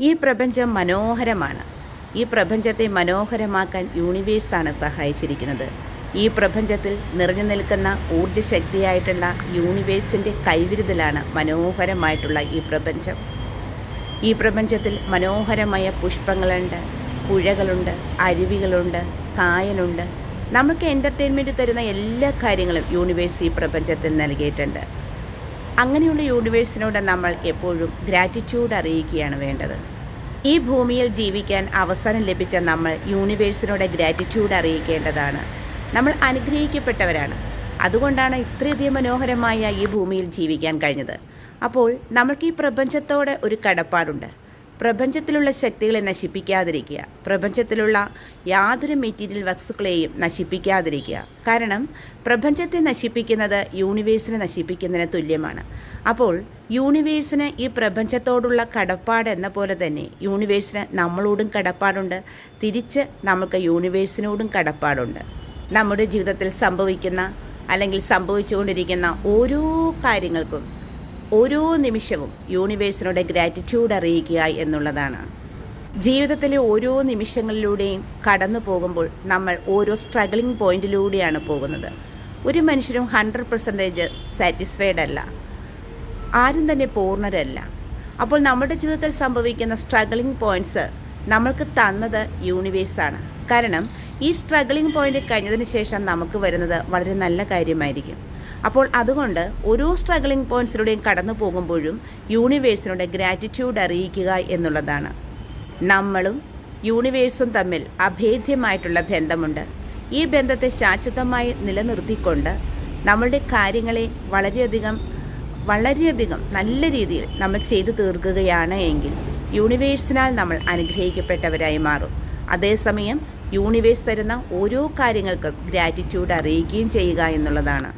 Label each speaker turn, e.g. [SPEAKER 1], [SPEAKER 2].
[SPEAKER 1] ഈ പ്രപഞ്ചം മനോഹരമാണ്. ഈ പ്രപഞ്ചത്തെ മനോഹരമാക്കാൻ യൂണിവേഴ്സാണ് സഹായിച്ചിരിക്കുന്നത്. ഈ പ്രപഞ്ചത്തിൽ നിറഞ്ഞു നിൽക്കുന്ന ഊർജ്ജശക്തിയായിട്ടുള്ള യൂണിവേഴ്സിൻ്റെ കൈവിരുതലാണ് മനോഹരമായിട്ടുള്ള ഈ പ്രപഞ്ചം. ഈ പ്രപഞ്ചത്തിൽ മനോഹരമായ പുഷ്പങ്ങളുണ്ട്, പുഴകളുണ്ട്, അരുവികളുണ്ട്, കായലുണ്ട്. നമുക്ക് എൻ്റർടൈൻമെൻറ്റ് തരുന്ന എല്ലാ കാര്യങ്ങളും യൂണിവേഴ്സ് ഈ പ്രപഞ്ചത്തിൽ നൽകിയിട്ടുണ്ട്. അങ്ങനെയുള്ള യൂണിവേഴ്സിനോട് നമ്മൾ എപ്പോഴും ഗ്രാറ്റിറ്റ്യൂഡ് അറിയിക്കുകയാണ് വേണ്ടത്. ഈ ഭൂമിയിൽ ജീവിക്കാൻ അവസരം ലഭിച്ച നമ്മൾ യൂണിവേഴ്സിനോട് ഗ്രാറ്റിറ്റ്യൂഡ് അറിയിക്കേണ്ടതാണ്. നമ്മൾ അനുഗ്രഹിക്കപ്പെട്ടവരാണ്. അതുകൊണ്ടാണ് ഇത്രയധികം മനോഹരമായ ഈ ഭൂമിയിൽ ജീവിക്കാൻ കഴിഞ്ഞത്. അപ്പോൾ നമ്മൾക്ക് ഈ പ്രപഞ്ചത്തോടെ ഒരു കടപ്പാടുണ്ട്. പ്രപഞ്ചത്തിലുള്ള ശക്തികളെ നശിപ്പിക്കാതിരിക്കുക, പ്രപഞ്ചത്തിലുള്ള യാതൊരു മെറ്റീരിയൽ വസ്തുക്കളെയും നശിപ്പിക്കാതിരിക്കുക. കാരണം പ്രപഞ്ചത്തെ നശിപ്പിക്കുന്നത് യൂണിവേഴ്സിനെ നശിപ്പിക്കുന്നതിന് തുല്യമാണ്. അപ്പോൾ യൂണിവേഴ്സിന് ഈ പ്രപഞ്ചത്തോടുള്ള കടപ്പാട് എന്ന പോലെ തന്നെ യൂണിവേഴ്സിന് നമ്മളോടും കടപ്പാടുണ്ട്. തിരിച്ച് നമുക്ക് യൂണിവേഴ്സിനോടും കടപ്പാടുണ്ട്. നമ്മുടെ ജീവിതത്തിൽ സംഭവിക്കുന്ന അല്ലെങ്കിൽ സംഭവിച്ചുകൊണ്ടിരിക്കുന്ന ഓരോ കാര്യങ്ങൾക്കും ഓരോ നിമിഷവും യൂണിവേഴ്സിനോട് ഗ്രാറ്റിറ്റ്യൂഡ് അറിയിക്കുക എന്നുള്ളതാണ്. ജീവിതത്തിലെ ഓരോ നിമിഷങ്ങളിലൂടെയും കടന്നു പോകുമ്പോൾ നമ്മൾ ഓരോ സ്ട്രഗ്ലിംഗ് പോയിന്റിലൂടെയാണ് പോകുന്നത്. ഒരു മനുഷ്യരും 100% സാറ്റിസ്ഫൈഡ് അല്ല, ആരും തന്നെ പൂർണ്ണരല്ല. അപ്പോൾ നമ്മുടെ ജീവിതത്തിൽ സംഭവിക്കുന്ന സ്ട്രഗ്ലിംഗ് പോയിന്റ്സ് നമ്മൾക്ക് തന്നത് യൂണിവേഴ്സാണ്. കാരണം ഈ സ്ട്രഗ്ലിംഗ് പോയിന്റ് കഴിഞ്ഞതിന് ശേഷം നമുക്ക് വരുന്നത് വളരെ നല്ല കാര്യമായിരിക്കും. അപ്പോൾ അതുകൊണ്ട് ഓരോ സ്ട്രഗ്ലിംഗ് പോയിന്റ്സിലൂടെയും കടന്നു പോകുമ്പോഴും യൂണിവേഴ്സിനോട് ഗ്രാറ്റിറ്റ്യൂഡ് അറിയിക്കുക എന്നുള്ളതാണ്. നമ്മളും യൂണിവേഴ്സും തമ്മിൽ അഭേദ്യമായിട്ടുള്ള ബന്ധമുണ്ട്. ഈ ബന്ധത്തെ ശാശ്വതമായി നിലനിർത്തിക്കൊണ്ട് നമ്മളുടെ കാര്യങ്ങളെ വളരെയധികം നല്ല രീതിയിൽ നമ്മൾ ചെയ്തു തീർക്കുകയാണ് എങ്കിൽ യൂണിവേഴ്സിനാൽ നമ്മൾ അനുഗ്രഹിക്കപ്പെട്ടവരായി മാറും. അതേസമയം യൂണിവേഴ്സ് തരുന്ന ഓരോ കാര്യങ്ങൾക്കും ഗ്രാറ്റിറ്റ്യൂഡ് അറിയിക്കുകയും ചെയ്യുക എന്നുള്ളതാണ്.